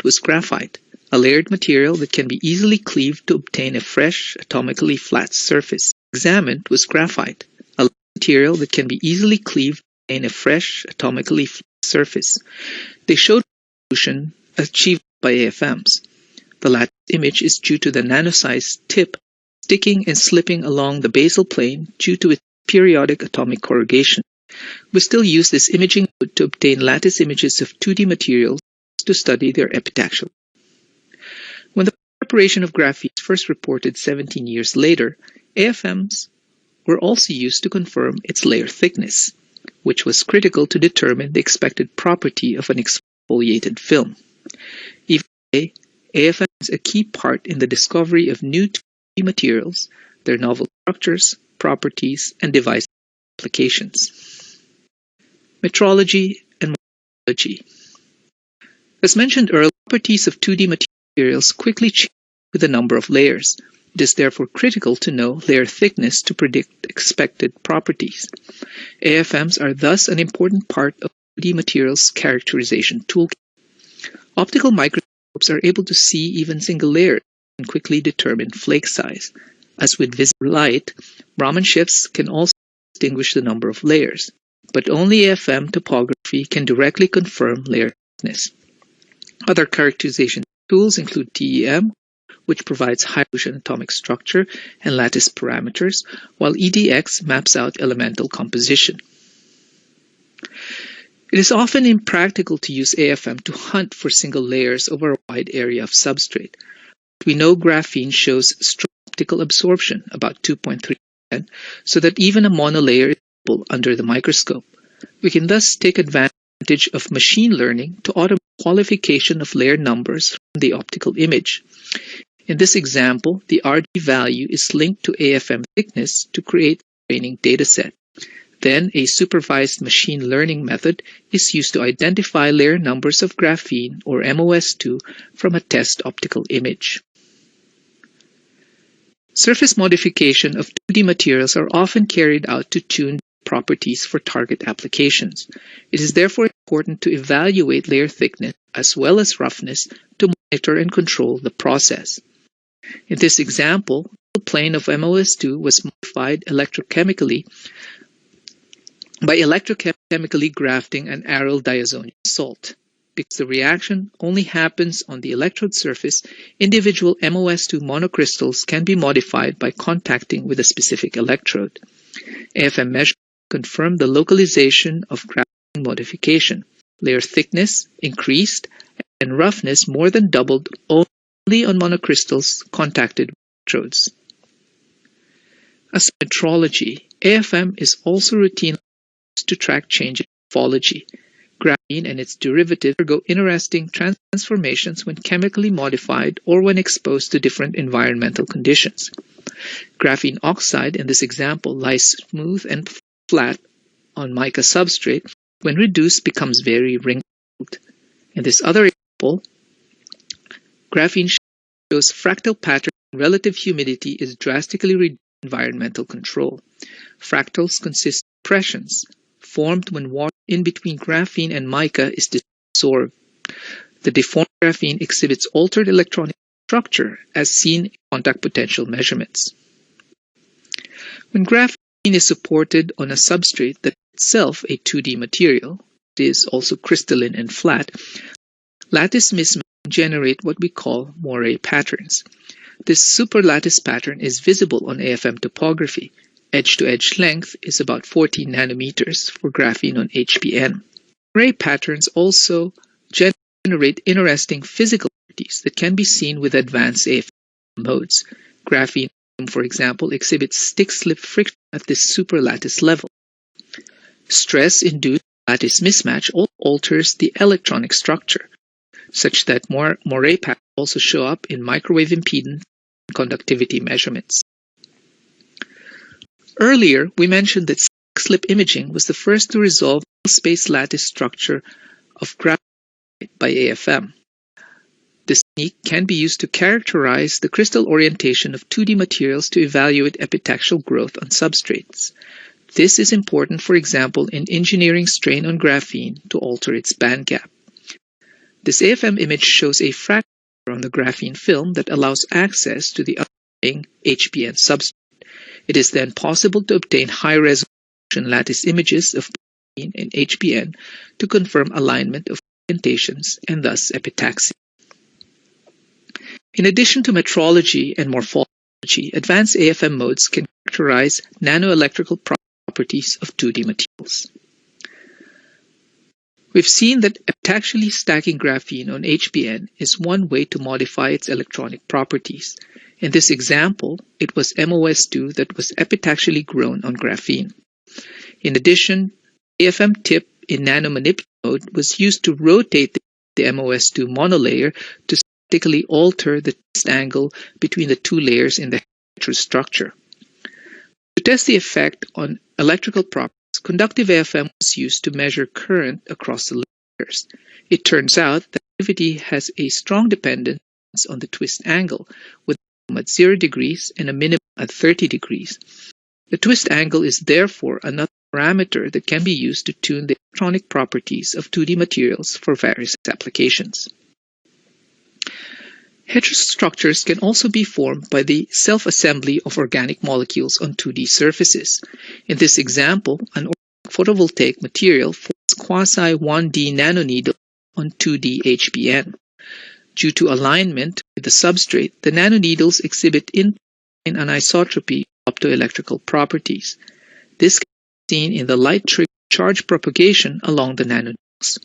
was graphite, a layered material that can be easily cleaved to obtain a fresh, atomically flat surface. Examined was graphite, a layered material that can be easily cleaved to obtain a fresh, atomically flat surface. They showed resolution achieved by AFMs. The lattice image is due to the nano-sized tip sticking and slipping along the basal plane due to its periodic atomic corrugation. We still use this imaging mode to obtain lattice images of 2D materials to study their epitaxial. When the preparation of graphene was first reported 17 years later, AFMs were also used to confirm its layer thickness, which was critical to determine the expected property of an exfoliated film. Even today, AFM is a key part in the discovery of new 2D materials, their novel structures, properties, and device applications. Metrology and morphology. As mentioned earlier, properties of 2D materials quickly change with the number of layers. It is therefore critical to know layer thickness to predict expected properties. AFMs are thus an important part of 2D materials characterization toolkit. Optical microscopes are able to see even single layers and quickly determine flake size. As with visible light, Raman shifts can also distinguish the number of layers, but only AFM topography can directly confirm layer thickness. Other characterization tools include TEM, which provides high-resolution atomic structure and lattice parameters, while EDX maps out elemental composition. It is often impractical to use AFM to hunt for single layers over a wide area of substrate. We know graphene shows strong optical absorption, about 2.3%, so that even a monolayer is visible under the microscope. We can thus take advantage of machine learning to automate qualification of layer numbers from the optical image. In this example, the RD value is linked to AFM thickness to create a training dataset. Then a supervised machine learning method is used to identify layer numbers of graphene or MOS2 from a test optical image. Surface modification of 2D materials are often carried out to tune properties for target applications. It is therefore important to evaluate layer thickness as well as roughness to monitor and control the process. In this example, the plane of MOS2 was modified electrochemically by electrochemically grafting an aryl diazonium salt. Because the reaction only happens on the electrode surface, individual MOS2 monocrystals can be modified by contacting with a specific electrode. AFM measurements confirm the localization of graphene modification. Layer thickness increased and roughness more than doubled only on monocrystals contacted with electrodes. As metrology, AFM is also routinely used to track change in morphology. Graphene and its derivatives undergo interesting transformations when chemically modified or when exposed to different environmental conditions. Graphene oxide in this example lies smooth and flat on mica substrate. When reduced, becomes very wrinkled. In this other example, graphene shows fractal pattern when relative humidity is drastically reduced by environmental control. Fractals consist of depressions formed when water in between graphene and mica is dissolved. The deformed graphene exhibits altered electronic structure as seen in contact potential measurements. When graphene is supported on a substrate that is itself a 2D material, it is also crystalline and flat, lattice mismatch can generate what we call moire patterns. This superlattice pattern is visible on AFM topography. Edge-to-edge length is about 14 nanometers for graphene on HPN. Moire patterns also generate interesting physical properties that can be seen with advanced AFM modes. Graphene, for example, exhibits stick-slip friction at this superlattice level. Stress-induced lattice mismatch also alters the electronic structure, such that moire patterns also show up in microwave impedance and conductivity measurements. Earlier, we mentioned that stick-slip imaging was the first to resolve space lattice structure of graphite by AFM. This technique can be used to characterize the crystal orientation of 2D materials to evaluate epitaxial growth on substrates. This is important, for example, in engineering strain on graphene to alter its band gap. This AFM image shows a fracture on the graphene film that allows access to the underlying HBN substrate. It is then possible to obtain high-resolution lattice images of graphene and HBN to confirm alignment of orientations and thus epitaxy. In addition to metrology and morphology, advanced AFM modes can characterize nanoelectrical properties of 2D materials. We've seen that epitaxially stacking graphene on HBN is one way to modify its electronic properties. In this example, it was MOS2 that was epitaxially grown on graphene. In addition, AFM tip in nanomanipulation mode was used to rotate the MOS2 monolayer to statically alter the twist angle between the two layers in the heterostructure. To test the effect on electrical properties, conductive AFM was used to measure current across the layers. It turns out that activity has a strong dependence on the twist angle, with a minimum at 0 degrees and a minimum at 30 degrees. The twist angle is therefore another parameter that can be used to tune the electronic properties of 2D materials for various applications. Heterostructures can also be formed by the self-assembly of organic molecules on 2D surfaces. In this example, an organic photovoltaic material forms quasi-1D nanoneedles on 2D HBN. Due to alignment with the substrate, the nanoneedles exhibit in-plane anisotropy optoelectrical properties. This can be seen in the light-triggered charge propagation along the nanoneedles.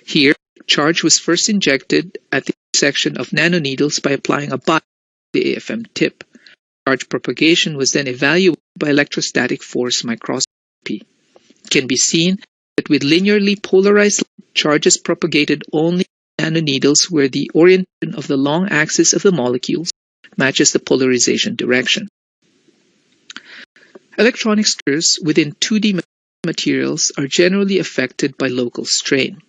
Here, charge was first injected at the intersection of nanoneedles by applying a bias to the AFM tip. Charge propagation was then evaluated by electrostatic force microscopy. It can be seen that with linearly polarized light, charges propagated only in nanoneedles where the orientation of the long axis of the molecules matches the polarization direction. Electronic structures within 2D materials are generally affected by local strain.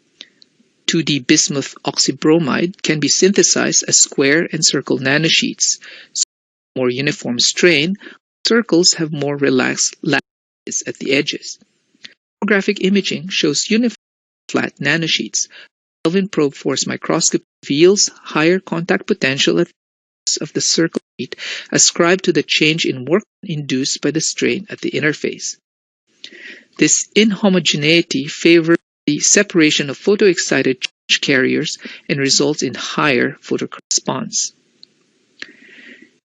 2D bismuth oxybromide can be synthesized as square and circle nanosheets. So more uniform strain, circles have more relaxed lattices at the edges. Photographic imaging shows uniform flat nanosheets. Kelvin probe force microscopy reveals higher contact potential at the edges of the circle sheet ascribed to the change in work induced by the strain at the interface. This inhomogeneity favors the separation of photoexcited charge carriers and results in higher photoresponse response.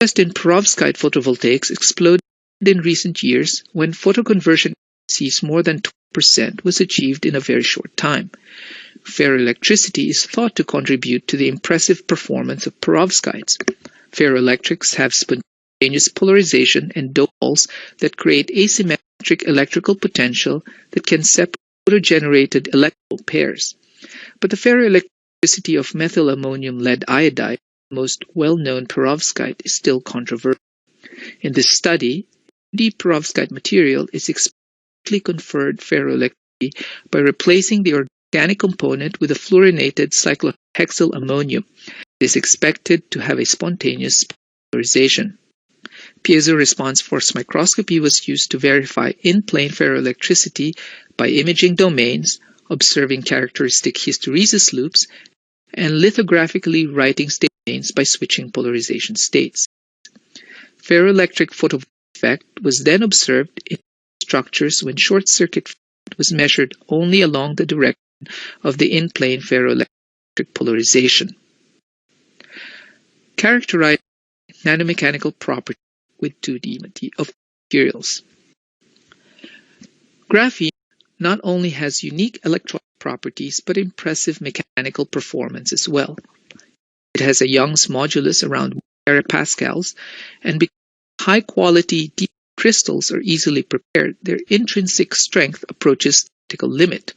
Interest in perovskite photovoltaics exploded in recent years when photoconversion efficiency more than 20% was achieved in a very short time. Ferroelectricity is thought to contribute to the impressive performance of perovskites. Ferroelectrics have spontaneous polarization and dipoles that create asymmetric electrical potential that can separate photogenerated electrical pairs. But the ferroelectricity of methylammonium lead iodide, the most well-known perovskite, is still controversial. In this study, the perovskite material is experimentally conferred ferroelectricity by replacing the organic component with a fluorinated cyclohexyl ammonium. It is expected to have a spontaneous polarization. Piezo response force microscopy was used to verify in-plane ferroelectricity by imaging domains, observing characteristic hysteresis loops, and lithographically writing state domains by switching polarization states. Ferroelectric photovoltaic effect was then observed in structures when short circuit was measured only along the direction of the in-plane ferroelectric polarization. Characterize nanomechanical properties with 2D materials. Graphene not only has unique electronic properties but impressive mechanical performance as well. It has a Young's modulus around 1 terapascals, and because high-quality deep crystals are easily prepared, their intrinsic strength approaches the critical limit.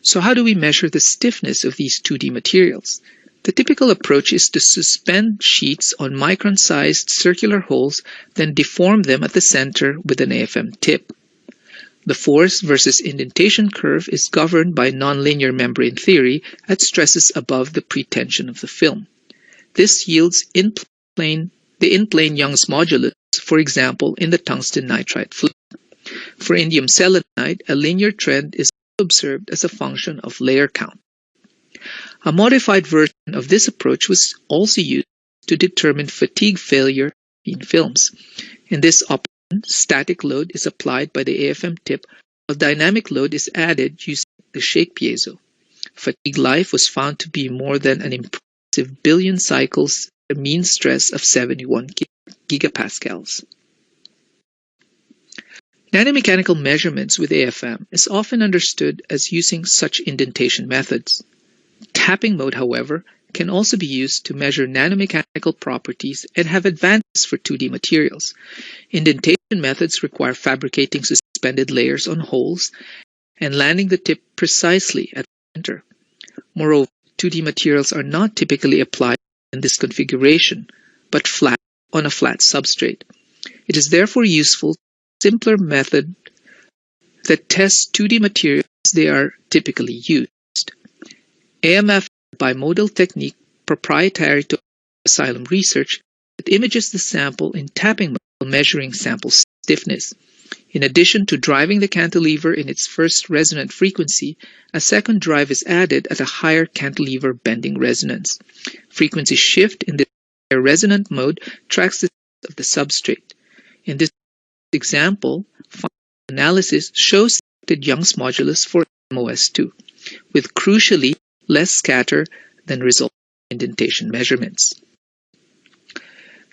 So how do we measure the stiffness of these 2D materials? The typical approach is to suspend sheets on micron-sized circular holes, then deform them at the center with an AFM tip. The force versus indentation curve is governed by nonlinear membrane theory at stresses above the pretension of the film. This yields the in-plane Young's modulus, for example, in the tungsten nitride fluid. For indium selenide, a linear trend is observed as a function of layer count. A modified version of this approach was also used to determine fatigue failure in films. In this operation, static load is applied by the AFM tip, while dynamic load is added using the shake piezo. Fatigue life was found to be more than an impressive billion cycles, a mean stress of 71 gigapascals. Nanomechanical measurements with AFM is often understood as using such indentation methods. Tapping mode, however, can also be used to measure nanomechanical properties and have advantages for 2D materials. Indentation methods require fabricating suspended layers on holes and landing the tip precisely at the center. Moreover, 2D materials are not typically applied in this configuration, but flat on a flat substrate. It is therefore useful to a simpler method that tests 2D materials as they are typically used. AMF is a bimodal technique proprietary to Asylum Research that images the sample in tapping mode while measuring sample stiffness. In addition to driving the cantilever in its first resonant frequency, a second drive is added at a higher cantilever bending resonance. Frequency shift in the higher resonant mode tracks the of the substrate. In this example, final analysis shows the Young's modulus for MOS2, with crucially less scatter than resulting indentation measurements.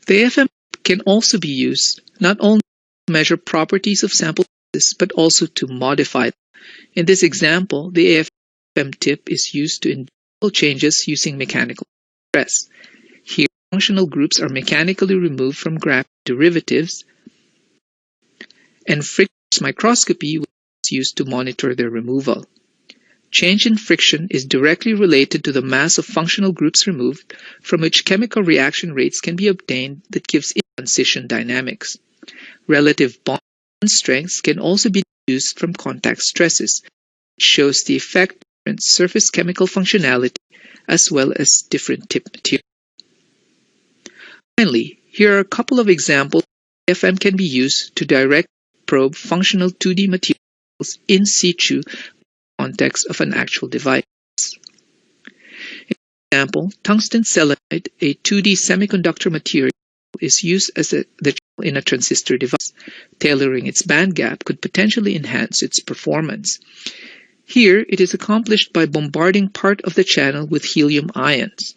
The AFM can also be used not only to measure properties of sample sizes, but also to modify them. In this example, the AFM tip is used to induce changes using mechanical stress. Here, functional groups are mechanically removed from graph derivatives, and friction microscopy is used to monitor their removal. Change in friction is directly related to the mass of functional groups removed, from which chemical reaction rates can be obtained that gives transition dynamics. Relative bond strengths can also be deduced from contact stresses, which shows the effect of different surface chemical functionality as well as different tip material. Finally, here are a couple of examples where AFM can be used to direct probe functional 2D materials in situ context of an actual device. In example, tungsten selenide, a 2D semiconductor material, is used as in a transistor device. Tailoring its band gap could potentially enhance its performance. Here, it is accomplished by bombarding part of the channel with helium ions.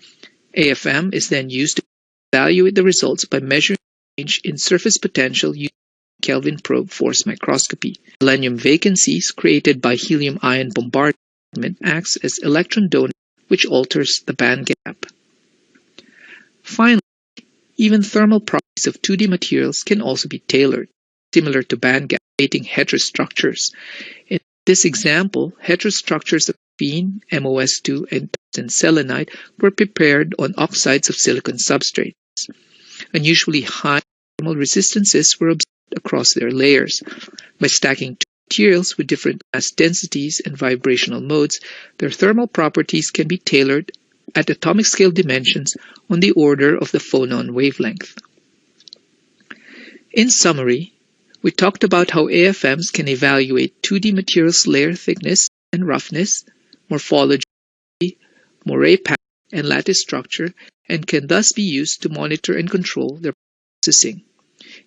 AFM is then used to evaluate the results by measuring change in surface potential using Kelvin probe force microscopy. Selenium vacancies created by helium ion bombardment acts as electron donor, which alters the band gap. Finally, even thermal properties of 2D materials can also be tailored, similar to band gap, creating heterostructures. In this example, heterostructures of graphene, MOS2, and tungsten selenide were prepared on oxides of silicon substrates. Unusually high thermal resistances were observed across their layers. By stacking two materials with different mass densities and vibrational modes, their thermal properties can be tailored at atomic scale dimensions on the order of the phonon wavelength. In summary, we talked about how AFMs can evaluate 2D materials' layer thickness and roughness, morphology, moire pattern, and lattice structure, and can thus be used to monitor and control their processing.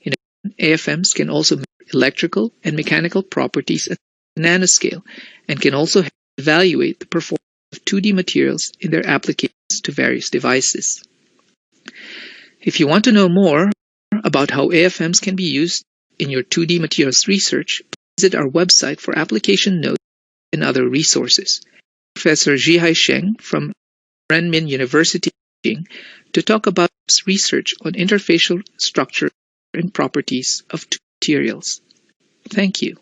In addition, AFMs can also measure electrical and mechanical properties at the nanoscale and can also evaluate the performance of 2D materials in their applications to various devices. If you want to know more about how AFMs can be used in your 2D materials research, visit our website for application notes and other resources. Professor Zhihai Sheng from Renmin University to talk about his research on interfacial structure and properties of materials. Thank you.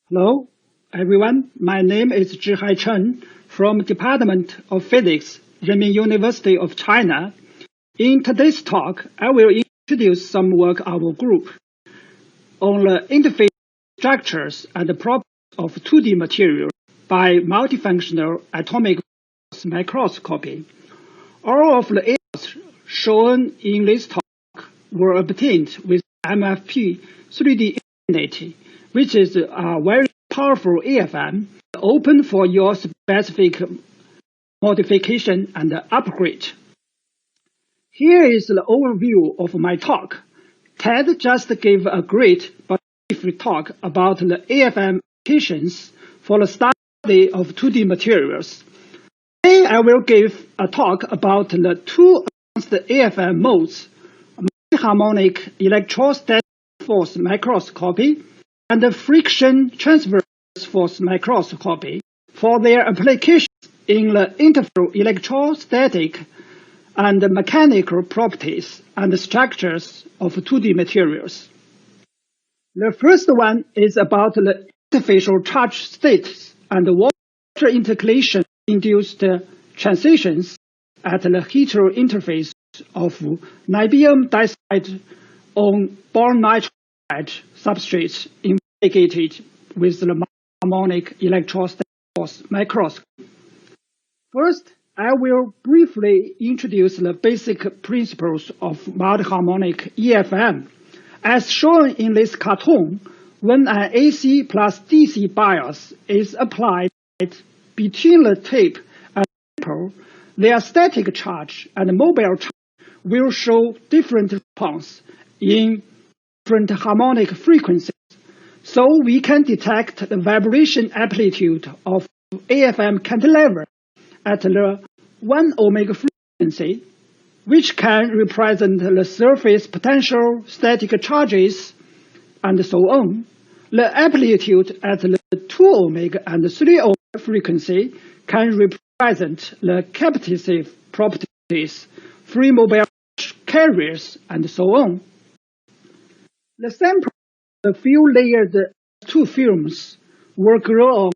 Hello, everyone. My name is Zhihai Chen from Department of Physics, Renmin University of China. In today's talk, I will introduce some work of our group on the interface structures and the properties of 2D materials by multifunctional atomic force microscopy. All of the areas shown in this talk were obtained with MFP 3D Infinity, which is a very powerful AFM open for your specific modification, and upgrade. Here is the overview of my talk. Ted just gave a great but brief talk about the AFM applications for the study of 2D materials. Today I will give a talk about the two advanced AFM modes, harmonic electrostatic force microscopy and the friction transverse force microscopy for their applications in the interval electrostatic and mechanical properties and structures of 2D materials. The first one is about the interfacial charge states and water intercalation induced transitions at the hetero interface of niobium disulfide on boron nitride substrates investigated with the harmonic electrostatic force microscopy. First, I will briefly introduce the basic principles of multi-harmonic EFM. As shown in this cartoon, when an AC plus DC bias is applied between the tape and the nipple, their static charge and mobile charge will show different response in different harmonic frequencies. So we can detect the vibration amplitude of AFM cantilever at the 1 omega frequency, which can represent the surface potential, static charges, and so on. The amplitude at the 2 omega and 3 omega frequency can represent the capacitive properties, free mobile carriers, and so on. The sample of the few layered two films were grown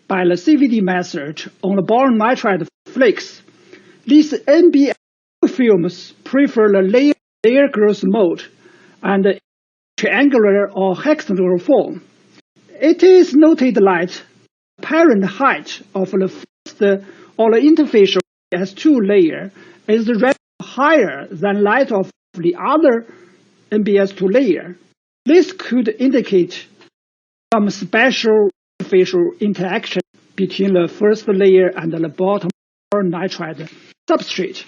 by the CVD method on the boron nitride flakes. These NBS films prefer the layer growth mode and triangular or hexagonal form. It is noted that apparent height of the first or the interfacial NBS2 layer is rather higher than that of the other NBS2 layer. This could indicate some special interfacial interaction between the first layer and the bottom boron nitride substrate.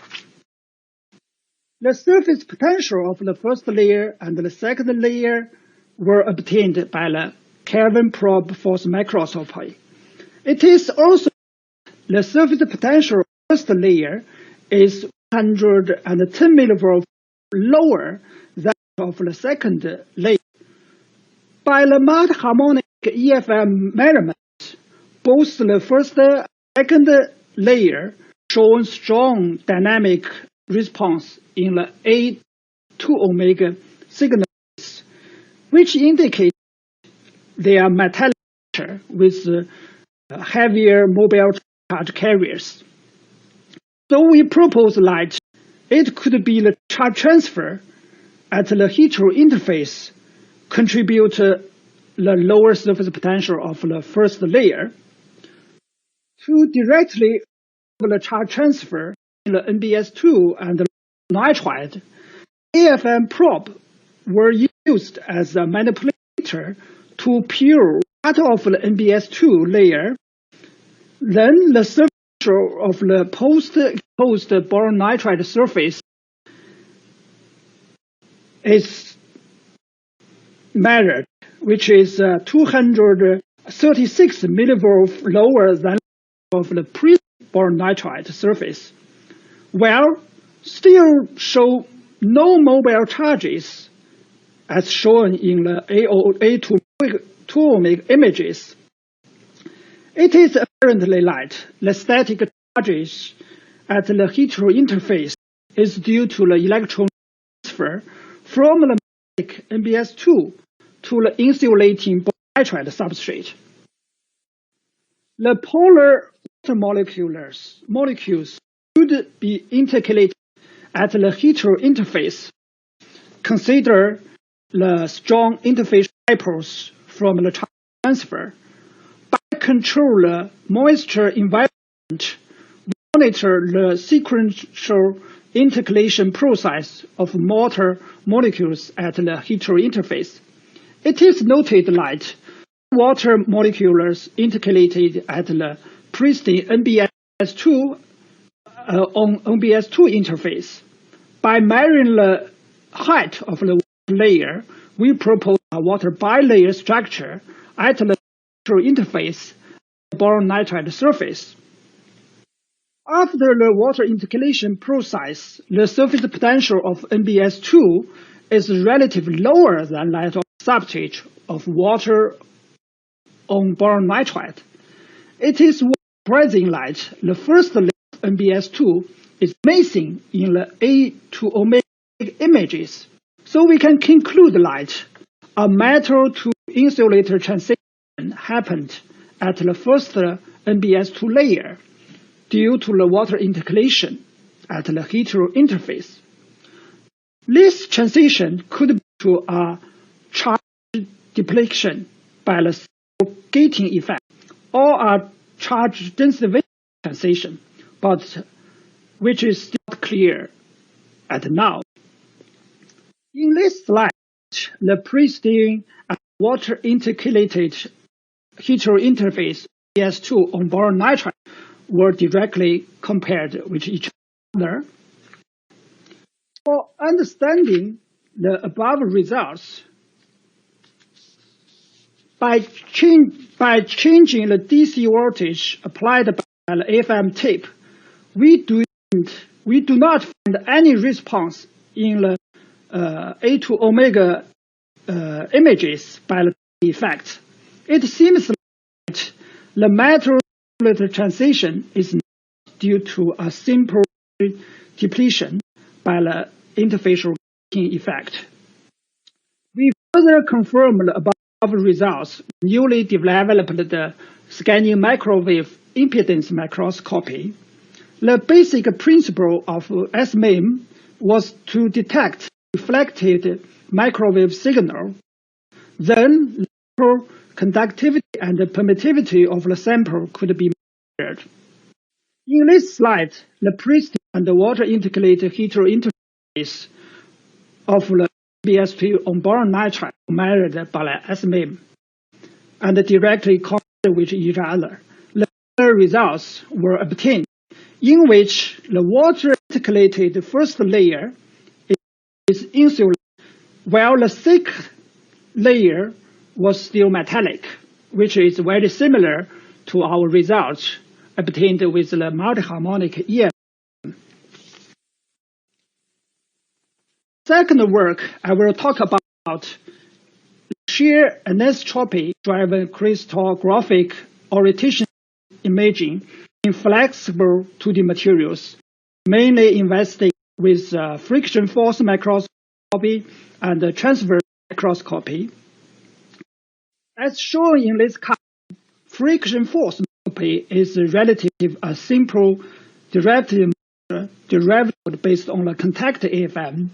The surface potential of the first layer and the second layer were obtained by the Kelvin probe force microscopy. It is also the surface potential of the first layer is 110 millivolts lower than of the second layer. By the multi-harmonic EFM measurement, both the first and second layer show strong dynamic response in the A2 omega signals, which indicate they are metallic with heavier mobile charge carriers. So we propose that it could be the charge transfer at the hetero interface contribute the lower surface potential of the first layer. To directly the charge transfer in the NBS2 and the nitride, AFM probe were used as a manipulator to peel part of the NBS2 layer. Then the surface of the post-exposed boron nitride surface is measured, which is 236 millivolts lower than of the pre-boron nitride surface, while still show no mobile charges as shown in the A2 omega images. It is apparently that the static charges at the hetero interface is due to the electron transfer from the NBS2 to the insulating nitride substrate. The polar molecules should be intercalated at the hetero interface. Consider the strong interface dipoles from the charge transfer. By control the moisture environment, we monitor the sequential intercalation process of water molecules at the hetero interface. It is noted that water molecules intercalated at the pristine NBS2 on NBS2 interface. By measuring the height of the layer, we propose a water bilayer structure at the interface boron nitride surface. After the water intercalation process, the surface potential of NBS2 is relatively lower than that of substrate of water on boron nitride. It is surprising that the first layer of NBS2 is missing in the A to omega images. So we can conclude that a metal to insulator transition happened at the first NBS2 layer due to the water intercalation at the hetero interface. This transition could be to a charge depletion by the gating effect or a charge density transition, but which is not clear at now. In this slide, the pristine and water intercalated hetero interface NBS2 on boron nitride were directly compared with each other. For understanding the above results, by changing the DC voltage applied by the AFM tape, we do not find any response in the A to omega images by the effect. It seems that the metal transition is not due to a simple depletion by the interfacial effect. We further confirmed the above results newly developed the scanning microwave impedance microscopy. The basic principle of SMIM was to detect reflected microwave signal. Then the conductivity and the permittivity of the sample could be measured. In this slide, the pristine and the water intercalated hetero interface of the NBS2 on boron nitride measured by the SMIM and directly compared with each other. The results were obtained in which the water intercalated first layer is insulated, while the thick layer was still metallic, which is very similar to our results obtained with the multi-harmonic EM. Second work, I will talk about shear anisotropy-driven crystallographic orientation imaging in flexible 2D materials, mainly investing with friction force microscopy and transverse microscopy. As shown in this cut, friction force microscopy is a simple derivative based on the contact AFM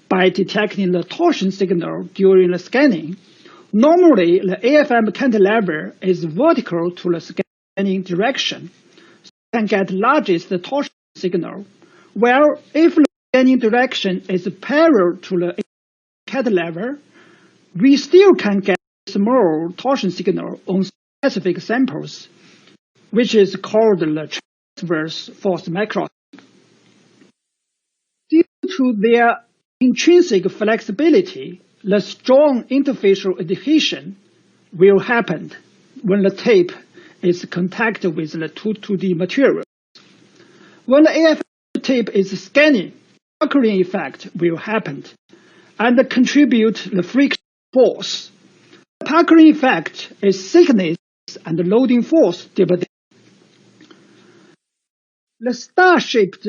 by detecting the torsion signal during the scanning. Normally, the AFM cantilever is vertical to the scanning direction, so you can get largest torsion signal. Well, if the scanning direction is parallel to the cantilever, we still can get small torsion signal on specific samples, which is called the transverse force microscopy. Due to their intrinsic flexibility, the strong interfacial adhesion will happen when the tape is contacted with the 2D material. When the AFM tape is scanning, puckering effect will happen and contribute the friction force. The puckering effect is thickness and loading force divided. The star-shaped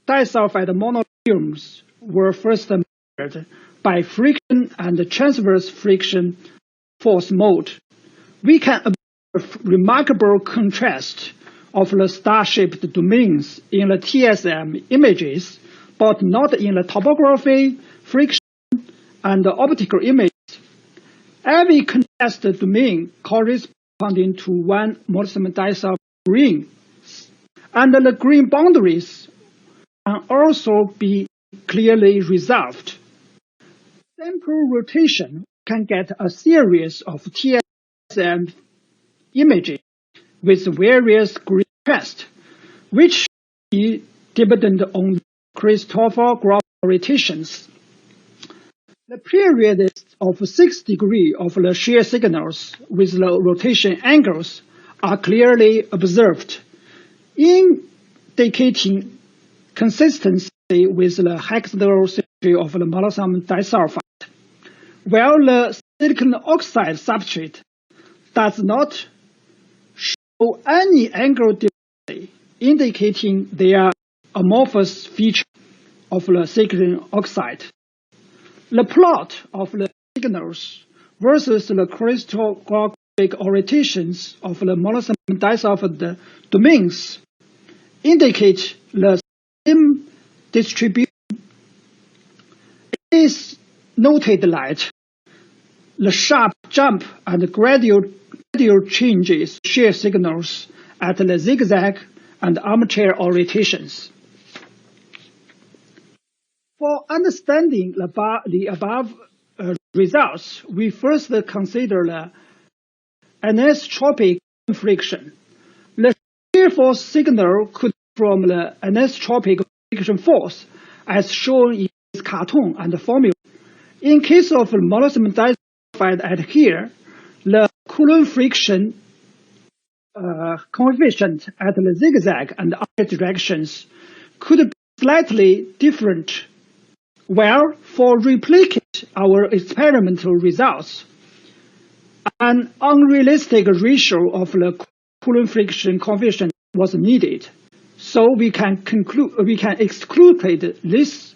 disulfide monofilms were first measured by friction and transverse friction force mode. We can observe remarkable contrast of the star-shaped domains in the TSM images, but not in the topography, friction, and optical images. Every contrast domain corresponding to one molybdenum disulfide ring, and the green boundaries can also be clearly resolved. Sample rotation can get a series of TSM images with various green crests, which dependent on crystallographic rotations. The period of 6 degrees of the shear signals with the rotation angles are clearly observed, indicating consistency with the hexagonal symmetry of the molybdenum disulfide, while the silicon oxide substrate does not show any angle difference, indicating their amorphous feature of the silicon oxide. The plot of the signals versus the crystallographic orientations of the molybdenum disulfide domains indicate the same distribution. It is noted that the sharp jump and gradual changes shear signals at the zigzag and armchair orientations. For understanding the above results, we first consider the anisotropic friction. The shear force signal could from the anisotropic friction force, as shown in this cartoon and formula. In case of molybdenum disulfide at here, the Coulomb friction coefficient at the zigzag and other directions could be slightly different. Well, for replicate our experimental results, an unrealistic ratio of the Coulomb friction coefficient was needed, so we can exclude this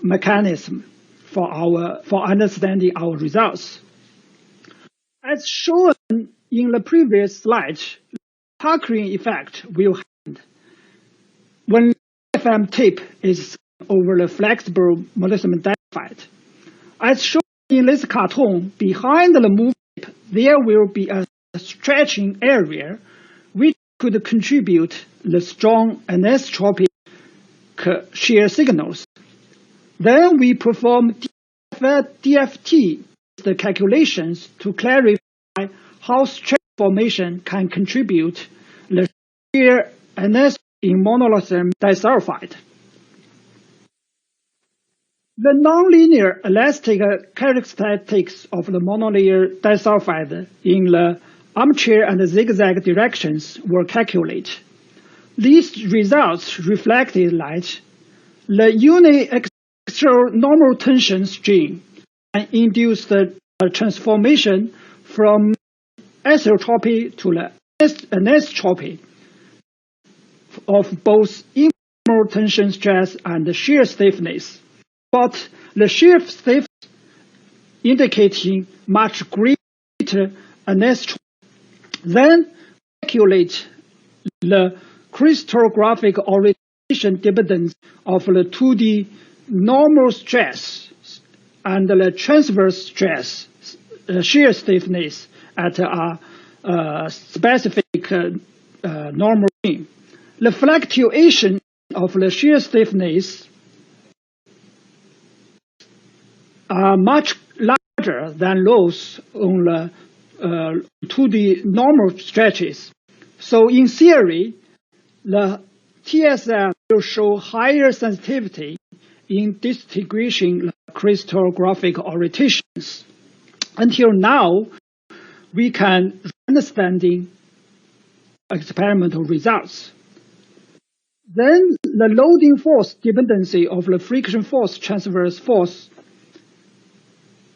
mechanism for understanding our results. As shown in the previous slide, the puckering effect will happen when FM tape is over the flexible molybdenum disulfide. As shown in this cartoon, behind the move tape, there will be a stretching area which could contribute the strong anisotropic shear signals. Then we perform DFT the calculations to clarify how stretch formation can contribute the shear anisotropy in molybdenum disulfide. The nonlinear elastic characteristics of the monolayer disulfide in the armchair and zigzag directions were calculated. These results reflected that the uniaxial normal tension strain can induce the transformation from isotropy to the anisotropy of both informal tension stress and shear stiffness. But the shear stiffness indicating much greater anisotropy. Then calculate the crystallographic orientation dependence of the 2D normal stress and the transverse stress shear stiffness at a specific normal mean. The fluctuation of the shear stiffness are much larger than those on the 2D normal stretches. So in theory, the TSM will show higher sensitivity in distinguishing the crystallographic orientations. Until now, we can understanding experimental results. Then the loading force dependency of the friction force transverse force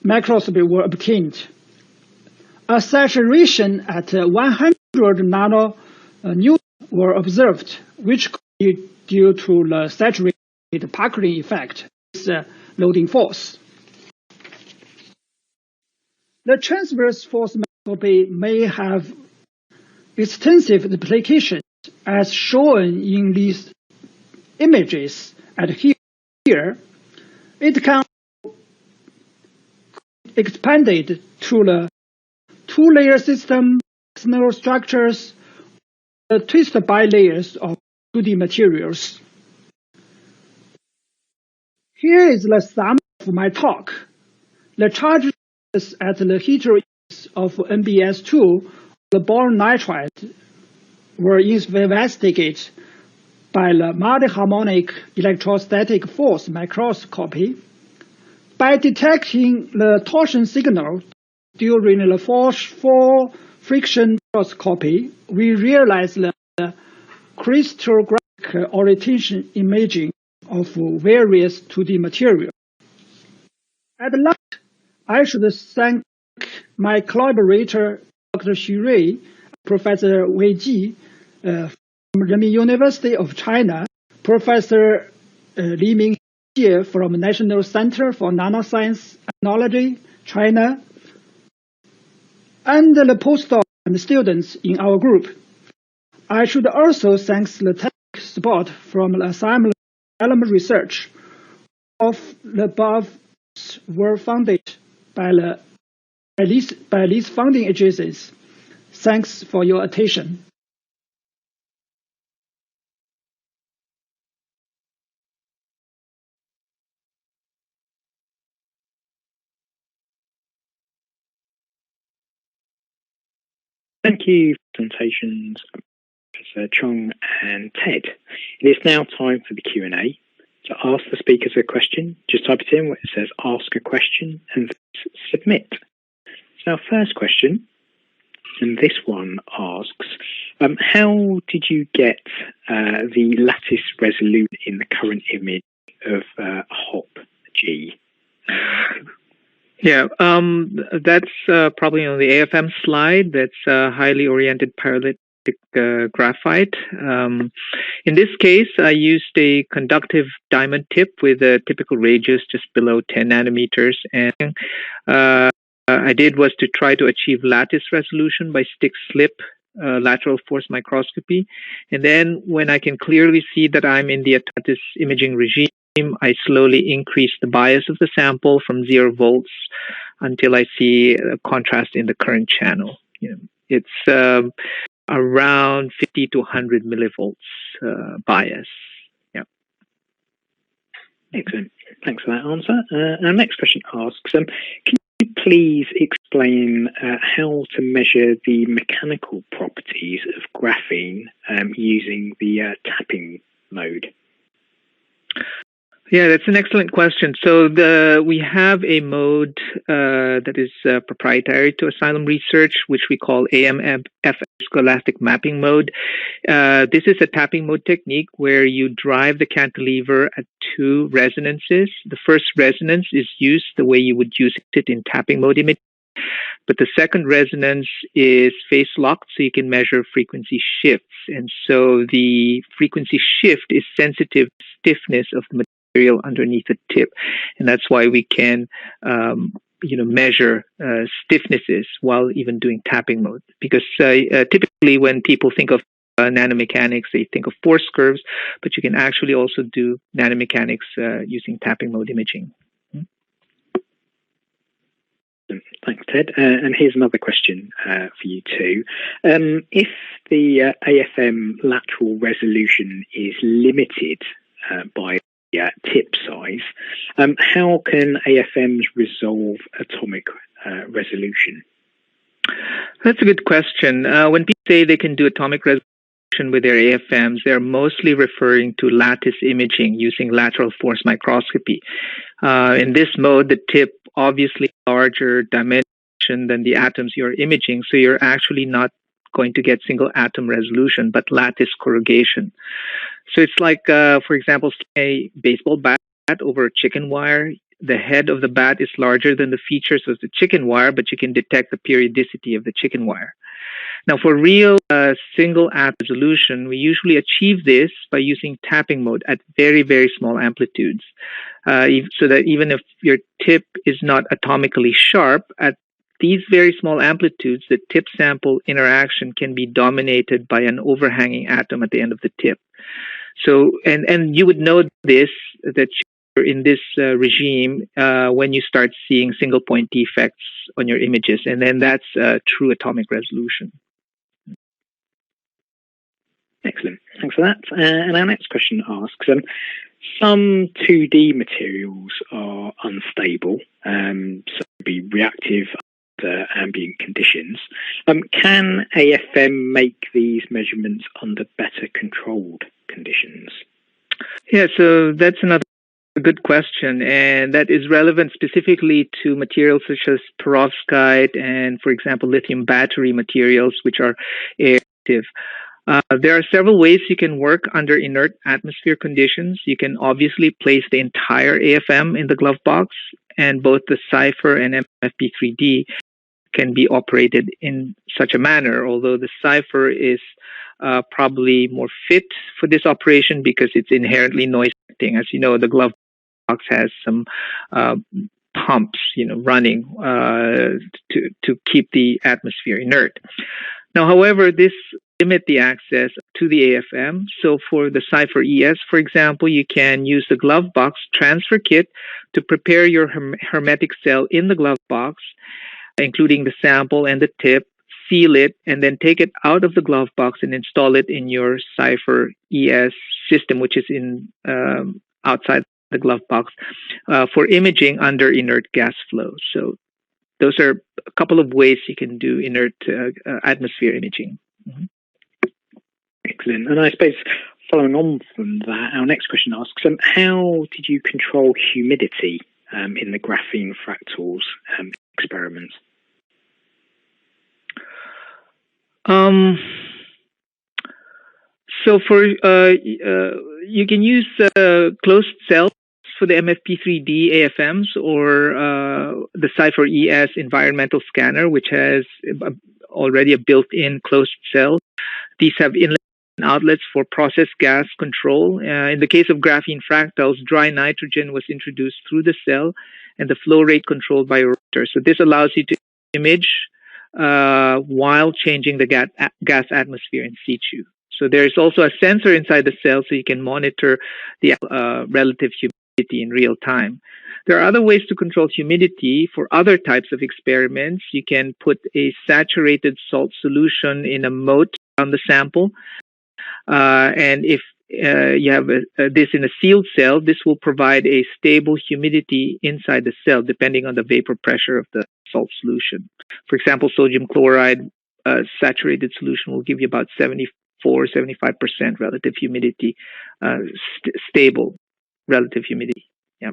microscopy were obtained. A saturation at 100 nanonewton were observed, which could be due to the saturated puckering effect with loading force. The transverse force microscopy may have extensive applications, as shown in these images at here. It can expanded to the two-layer system, external structures, the twist bilayers of 2D materials. Here is the sum of my talk. The charges at the heterogeneity of NBS2, the boron nitride, were investigated by the multi-harmonic electrostatic force microscopy. By detecting the torsion signal during the force friction microscopy, we realize the crystallographic orientation imaging of various 2D materials. At last, I should thank my collaborator, Dr. Xu Rui, Professor Wei Ji from Renmin University of China, Professor Li Mingjie from National Center for Nanoscience and Technology, China, and the postdoc and students in our group. I should also thank the technical support from the Asylum Research of the above were funded by these funding agencies. Thanks for your attention. Thank you for the presentations, Professor Chong and Ted. It is now time for the Q&A. To ask the speakers a question, just type it in where it says ask a question and submit. So our first question, and this one asks, how did you get the lattice resolution in the current image of HOP-G? Yeah, that's probably on the AFM slide. That's highly oriented paralytic graphite. In this case, I used a conductive diamond tip with a typical radius just below 10 nanometers. And I did was to try to achieve lattice resolution by stick-slip lateral force microscopy. And then when I can clearly see that I'm in the lattice imaging regime, I slowly increase the bias of the sample from 0 volts until I see a contrast in the current channel. It's around 50 to 100 millivolts bias. Yeah. Excellent. Thanks for that answer. Our next question asks, can you please explain how to measure the mechanical properties of graphene using the tapping mode? Yeah, that's an excellent question. So we have a mode that is proprietary to Asylum Research, which we call AMF scholastic mapping mode. This is a tapping mode technique where you drive the cantilever at 2 resonances. The first resonance is used the way you would use it in tapping mode imaging, but the second resonance is phase locked, so you can measure frequency shifts. And so the frequency shift is sensitive to stiffness of the material underneath the tip, and that's why we can measure stiffnesses while even doing tapping mode, because typically when people think of nanomechanics, they think of force curves, but you can actually also do nanomechanics using tapping mode imaging. Thanks, Ted. And here's another question for you too. If the AFM lateral resolution is limited by tip size, how can AFMs resolve atomic resolution? That's a good question. When people say they can do atomic resolution with their AFMs, they're mostly referring to lattice imaging using lateral force microscopy. In this mode, the tip obviously larger dimension than the atoms you're imaging, so you're actually not going to get single atom resolution, but lattice corrugation. So it's like, for example, a baseball bat over a chicken wire. The head of the bat is larger than the features of the chicken wire, but you can detect the periodicity of the chicken wire. Now, for real single atom resolution, we usually achieve this by using tapping mode at very, very small amplitudes, so that even if your tip is not atomically sharp, at these very small amplitudes, the tip sample interaction can be dominated by an overhanging atom at the end of the tip. So, and you would know this, that you're in this regime when you start seeing single point defects on your images, and then that's true atomic resolution. Excellent. Thanks for that. And our next question asks, some 2D materials are unstable, so be reactive under ambient conditions. Can AFM make these measurements under better controlled conditions? Yeah, so that's another good question, and that is relevant specifically to materials such as perovskite and, for example, lithium battery materials, which are air-active. There are several ways you can work under inert atmosphere conditions. You can obviously place the entire AFM in the glove box, and both the Cypher and MFP3D can be operated in such a manner, although the Cypher is probably more fit for this operation because it's inherently noise-affecting. As you know, the glove box has some pumps, running to keep the atmosphere inert. Now, however, this limit the access to the AFM. So for the Cypher ES, for example, you can use the glove box transfer kit to prepare your hermetic cell in the glove box, including the sample and the tip, seal it, and then take it out of the glove box and install it in your Cypher ES system, which is in outside the glove box, for imaging under inert gas flow. So those are a couple of ways you can do inert atmosphere imaging. Mm-hmm. Excellent. And I suppose following on from that, our next question asks, how did you control humidity in the graphene fractals experiments? So for you can use closed cells for the MFP3D AFMs or the Cypher ES environmental scanner, which has already a built-in closed cell. These have inlet outlets for process gas control. In the case of graphene fractals, dry nitrogen was introduced through the cell and the flow rate controlled by a rotor. So this allows you to image while changing the gas atmosphere in situ. So there is also a sensor inside the cell so you can monitor the relative humidity in real time. There are other ways to control humidity for other types of experiments. You can put a saturated salt solution in a moat on the sample. And if you have this in a sealed cell, this will provide a stable humidity inside the cell depending on the vapor pressure of the salt solution. For example, sodium chloride saturated solution will give you about 74-75% relative humidity, stable relative humidity. Yeah.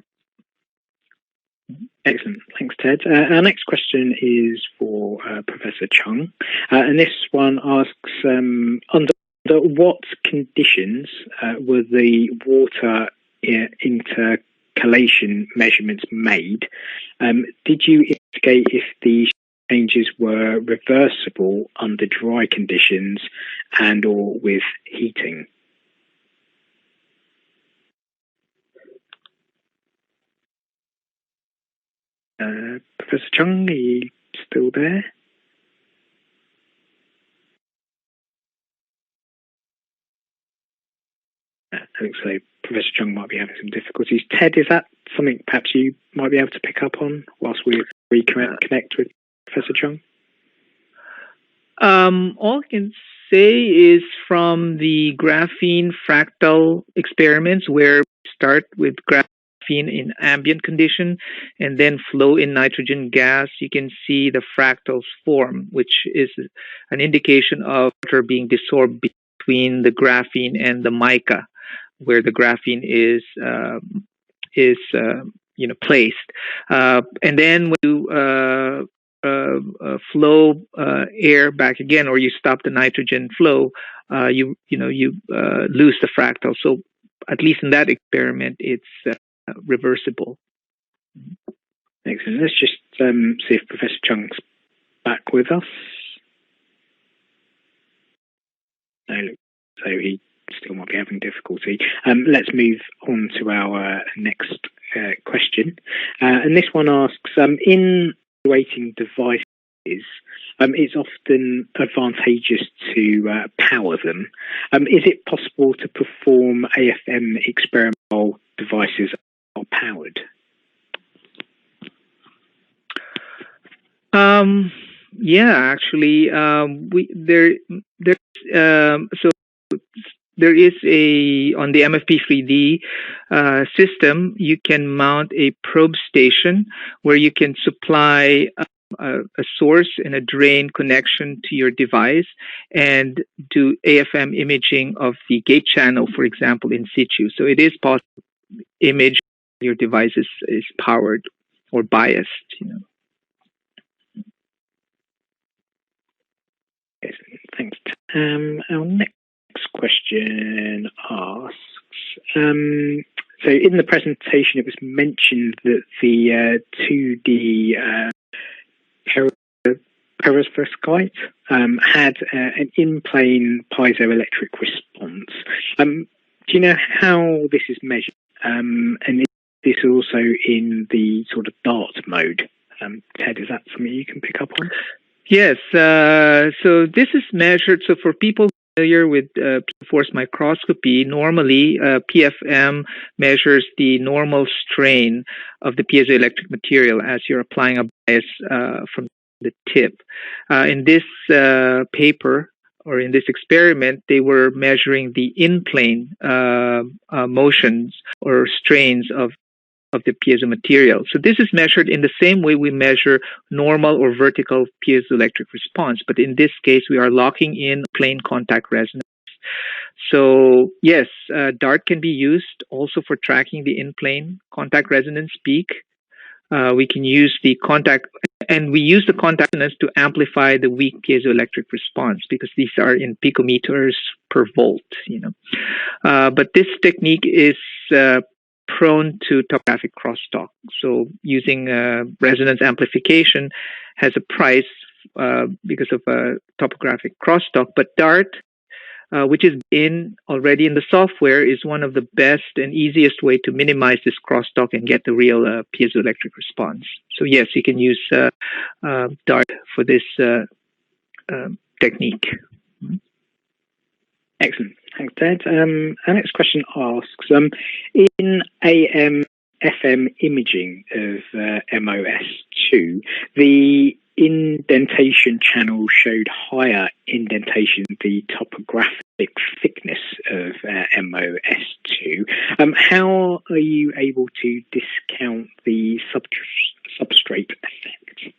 Excellent. Thanks, Ted. Our next question is for Professor Chung. And this one asks, under what conditions were the water intercalation measurements made? Did you investigate if the changes were reversible under dry conditions and or with heating? Professor Chung, are you still there? I think so. Professor Chung might be having some difficulties. Ted, is that something perhaps you might be able to pick up on whilst we reconnect with Professor Chung? All I can say is from the graphene fractal experiments where we start with graphene in ambient condition and then flow in nitrogen gas, you can see the fractals form, which is an indication of water being desorbed between the graphene and the mica, where the graphene is placed. And then when you flow air back again, or you stop the nitrogen flow, you lose the fractal. So at least in that experiment, it's reversible. Excellent. Let's just see if Professor Chung's back with us. No, so he still might be having difficulty. Let's move on to our next question. And this one asks, in evaluating devices, it's often advantageous to power them. Is it possible to perform AFM experimental devices are powered? Yeah, actually, there is on the MFP3D system, you can mount a probe station where you can supply a source and a drain connection to your device and do AFM imaging of the gate channel, for example, in situ. So it is possible to image your device is powered or biased. Yes, thanks. Our next question asks, so in the presentation it was mentioned that the 2D perovskite had an in-plane piezoelectric response. Do you know how this is measured? And is this also in the sort of DART mode? Ted, is that something you can pick up on? Yes. So this is measured. So for people familiar with force microscopy, normally PFM measures the normal strain of the piezoelectric material as you're applying a bias from the tip. In this paper, or in this experiment, they were measuring the in-plane motions or strains of the piezo material. So this is measured in the same way we measure normal or vertical piezoelectric response, but in this case we are locking in plane contact resonance. So yes, DART can be used also for tracking the in-plane contact resonance peak. We can use the contact, and we use the contact resonance to amplify the weak piezoelectric response because these are in picometers per volt. But this technique is prone to topographic crosstalk. So using resonance amplification has a price because of topographic crosstalk. But DART, which is already in the software, is one of the best and easiest way to minimize this crosstalk and get the real piezoelectric response. So yes, you can use DART for this technique. Excellent. Thanks, Ted. Our next question asks, in AM/FM imaging of MOS2, the indentation channel showed higher indentation than the topographic thickness of MOS2. How are you able to discount the substrate effect?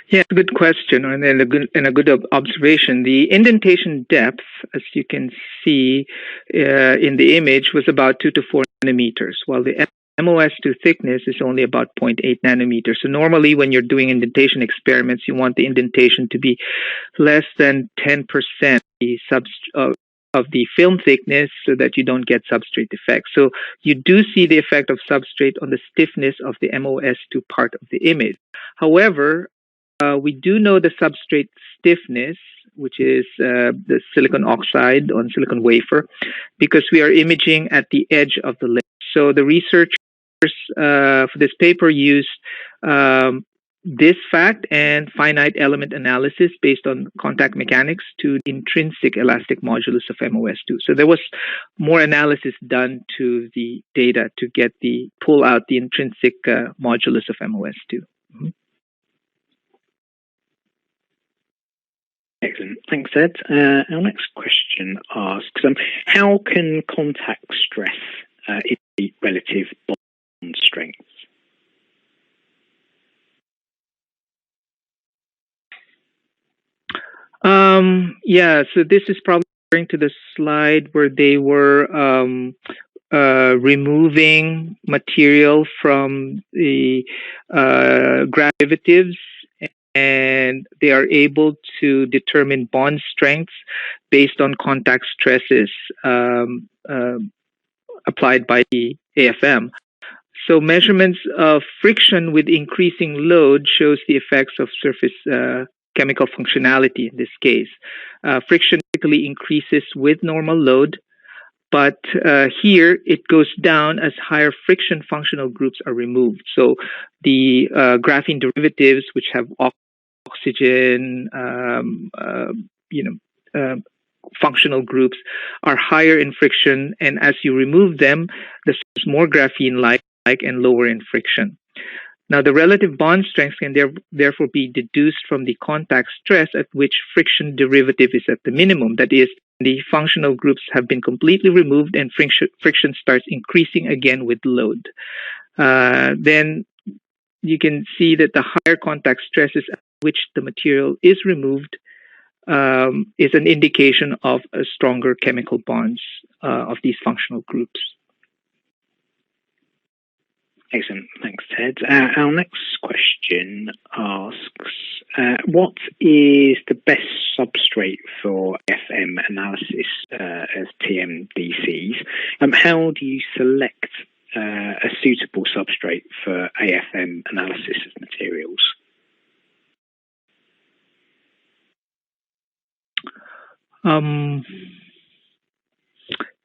Yeah, it's a good question and a good observation. The indentation depth, as you can see in the image, was about 2 to 4 nanometers, while the MOS2 thickness is only about 0.8 nanometers. So normally when you're doing indentation experiments, you want the indentation to be less than 10% of the film thickness so that you don't get substrate effect. So you do see the effect of substrate on the stiffness of the MOS2 part of the image. However, we do know the substrate stiffness, which is the silicon oxide on silicon wafer, because we are imaging at the edge of the layer. So the researchers for this paper used this fact and finite element analysis based on contact mechanics to intrinsic elastic modulus of MOS2. So there was more analysis done to the data to pull out the intrinsic modulus of MOS2. Mm-hmm. Excellent. Thanks, Ed. Our next question asks, how can contact stress indicate relative bond strength? Yeah, so this is probably referring to the slide where they were removing material from the derivatives, and they are able to determine bond strengths based on contact stresses applied by the AFM. So measurements of friction with increasing load shows the effects of surface chemical functionality in this case. Friction typically increases with normal load, but here it goes down as higher friction functional groups are removed. So the graphene derivatives, which have oxygen, functional groups, are higher in friction, and as you remove them, there's more graphene-like and lower in friction. Now, the relative bond strength can therefore be deduced from the contact stress at which friction derivative is at the minimum. That is, the functional groups have been completely removed and friction starts increasing again with load. Then you can see that the higher contact stresses at which the material is removed is an indication of a stronger chemical bonds of these functional groups. Excellent. Thanks, Ted. Our next question asks, what is the best substrate for FM analysis of TMDCs? How do you select a suitable substrate for AFM analysis of materials?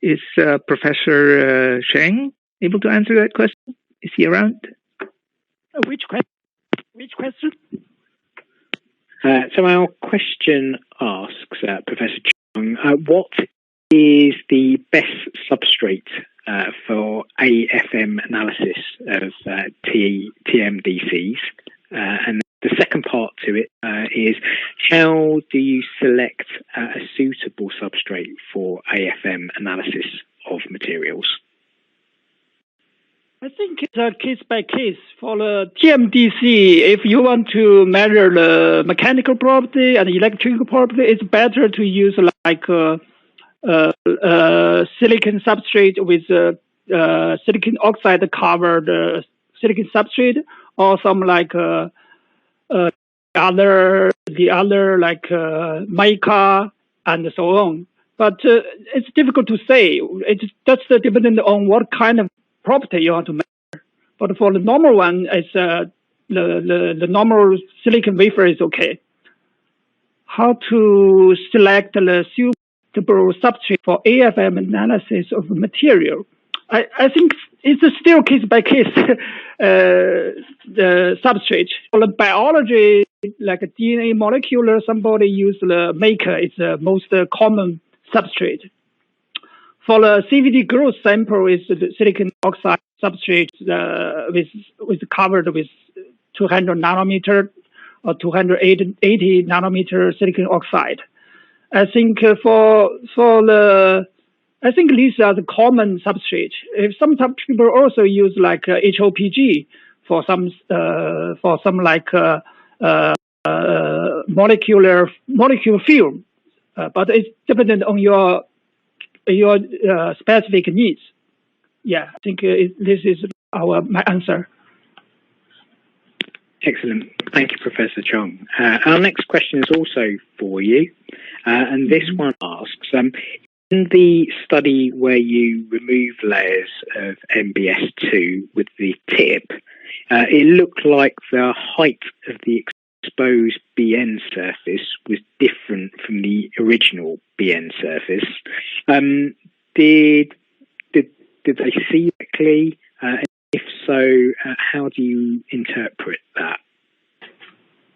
Is Professor Sheng able to answer that question? Is he around? Which question? So our question asks, Professor Chung, what is the best substrate for AFM analysis of TMDCs? And the second part to it is, how do you select a suitable substrate for AFM analysis of materials? I think it's a case by case. For the TMDC, if you want to measure the mechanical property and electrical property, it's better to use like silicon substrate with silicon oxide covered silicon substrate, or some like the other like mica and so on. But it's difficult to say. It's just dependent on what kind of property you want to measure. But for the normal one, it's the normal silicon wafer is okay. How to select the suitable substrate for AFM analysis of material? I think it's still case by case the substrate. For the biology, like a DNA molecular, somebody use the maker. It's the most common substrate. For the CVD growth sample, is the silicon oxide substrate with covered with 200 nanometer or 280 nanometer silicon oxide. I think I think these are the common substrate. If some people also use like HOPG for some like molecule film, but it's dependent on your specific needs. Yeah, I think this is my answer. Excellent. Thank you, Professor Chong. Our next question is also for you, and this one asks, in the study where you remove layers of MBS2 with the tip, it looked like the height of the exposed BN surface was different from the original BN surface. Did they see correctly? If so, how do you interpret that?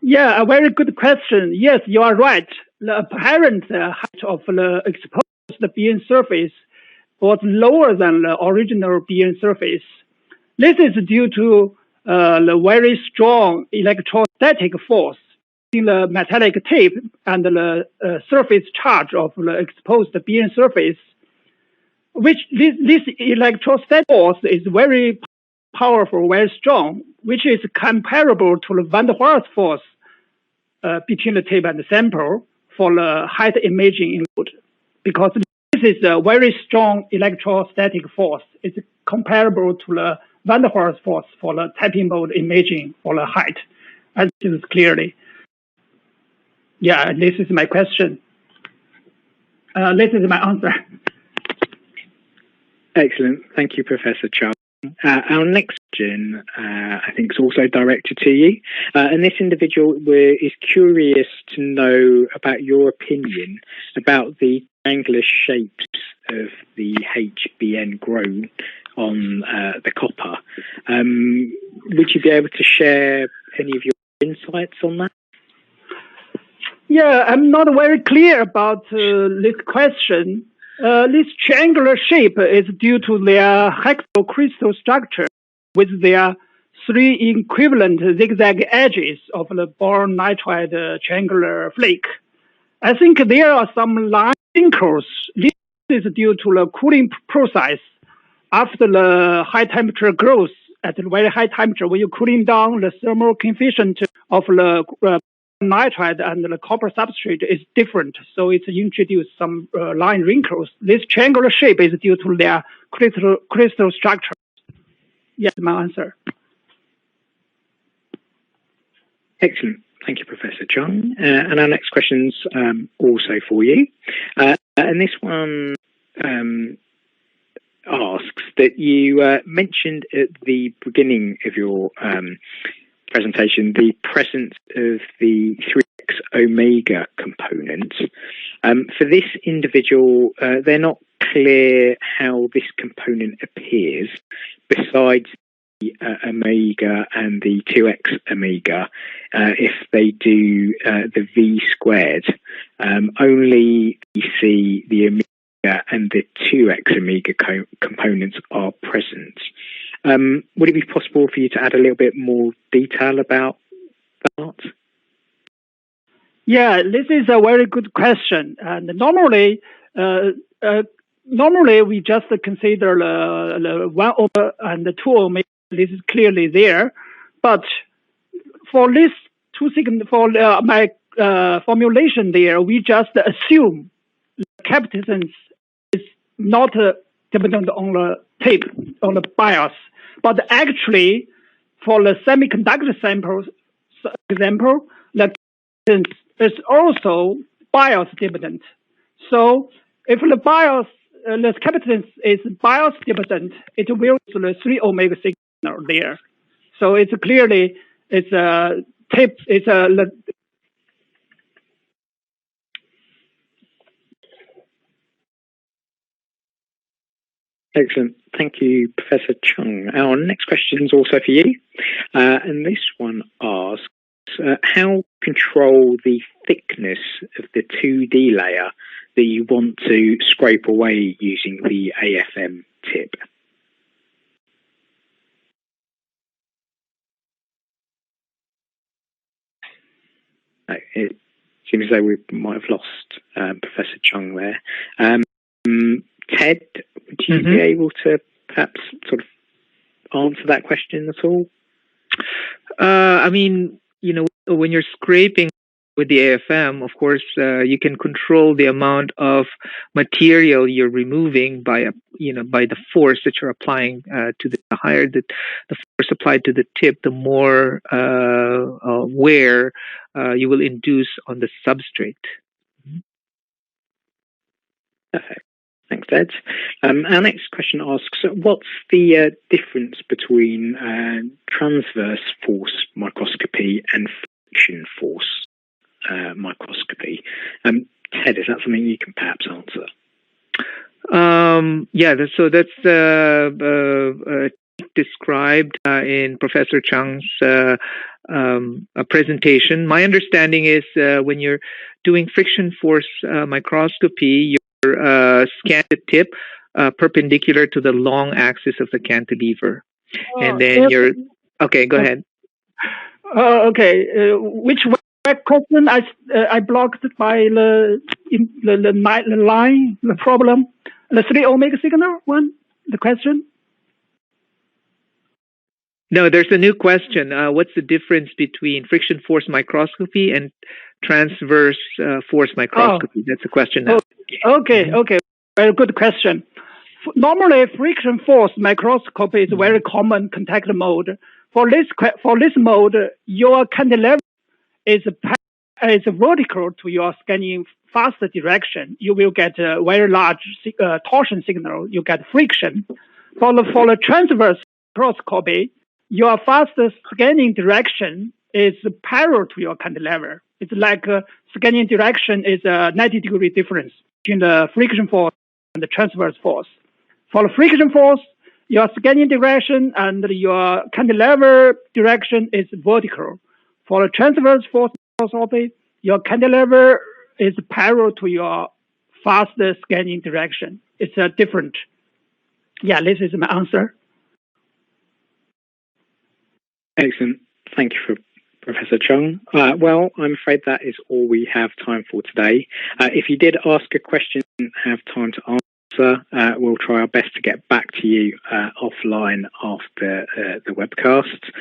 Yeah, a very good question. Yes, you are right. The apparent height of the exposed BN surface was lower than the original BN surface. This is due to the very strong electrostatic force in the metallic tape and the surface charge of the exposed BN surface, which this electrostatic force is very powerful, very strong, which is comparable to the van der Waals force between the tape and the sample for the height imaging input, because this is a very strong electrostatic force. It's comparable to the van der Waals force for the tapping mode imaging for the height, as this is clearly. Yeah, this is my question. This is my answer. Excellent. Thank you, Professor Chung. Our next question, I think, is also directed to you. And this individual is curious to know about your opinion about the triangular shapes of the HBN grown on the copper. Would you be able to share any of your insights on that? Yeah, I'm not very clear about this question. This triangular shape is due to their hexacrystal structure with their three equivalent zigzag edges of the boron nitride triangular flake. I think there are some line wrinkles. This is due to the cooling process after the high temperature growth at a very high temperature, when you cooling down, the thermal coefficient of the nitride and the copper substrate is different. So it's introduced some line wrinkles. This triangular shape is due to their crystal structure. Yes, my answer. Excellent. Thank you, Professor Chung. And our next question's also for you. And this one asks that you mentioned at the beginning of your presentation the presence of the 3x omega component. For this individual, they're not clear how this component appears besides the omega and the 2x omega. If they do the V squared, only you see the omega and the 2x omega components are present. Would it be possible for you to add a little bit more detail about that? Yeah, this is a very good question. And normally we just consider the 1 over and the 2 omega. This is clearly there, but for this my formulation there, we just assume the capacitance is not dependent on the tape, on the bias. But actually, for the semiconductor samples, example, the capacitance is also bias dependent. So if the bias, the capacitance is bias dependent, it will use the 3 omega signal there. So it's clearly, it's a tape, it's a Excellent. Thank you, Professor Chung. Our next question is also for you. And this one asks, how control the thickness of the 2D layer that you want to scrape away using the AFM tip? It seems as though we might have lost Professor Chung there. Ted, would you be able to perhaps sort of answer that question at all? I mean, you know, when you're scraping with the AFM, of course, you can control the amount of material you're removing by the force that you're applying to the higher the force applied to the tip, the more wear you will induce on the substrate. Perfect. Thanks, Ed. Our next question asks, what's the difference between transverse force microscopy and friction force microscopy? Ted, is that something you can perhaps answer? Yeah, so that's described in Professor Chung's presentation. My understanding is when you're doing friction force microscopy, scan the tip perpendicular to the long axis of the cantilever. And then you're... Okay, go ahead. Okay, which question I blocked by the line, the problem? The 3 omega signal one, the question? No, there's a new question. What's the difference between friction force microscopy and transverse force microscopy? That's a question now. Okay, very good question. Normally, friction force microscopy is a very common contact mode. For this mode, your cantilever is vertical to your scanning faster direction. You will get a very large torsion signal. You get friction. For the transverse microscopy, your fastest scanning direction is parallel to your cantilever. It's like scanning direction is a 90-degree difference between the friction force and the transverse force. For the friction force, your scanning direction and your cantilever direction is vertical. For the transverse force microscopy, your cantilever is parallel to your faster scanning direction. It's different. Yeah, this is my answer. Excellent. Thank you for Professor Chung. Well, I'm afraid that is all we have time for today. If you did ask a question and have time to answer we'll try our best to get back to you offline after the webcast.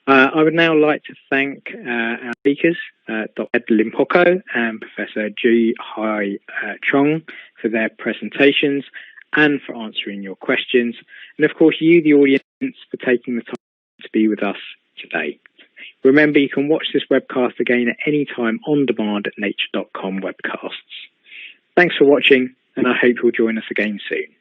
I would now like to thank our speakers, Dr. Ed Limpoko and Professor Ji Hai Chong, for their presentations and for answering your questions. And of course, you, the audience, for taking the time to be with us today. Remember, you can watch this webcast again at any time on demand at nature.com webcasts. Thanks for watching, and I hope you'll join us again soon.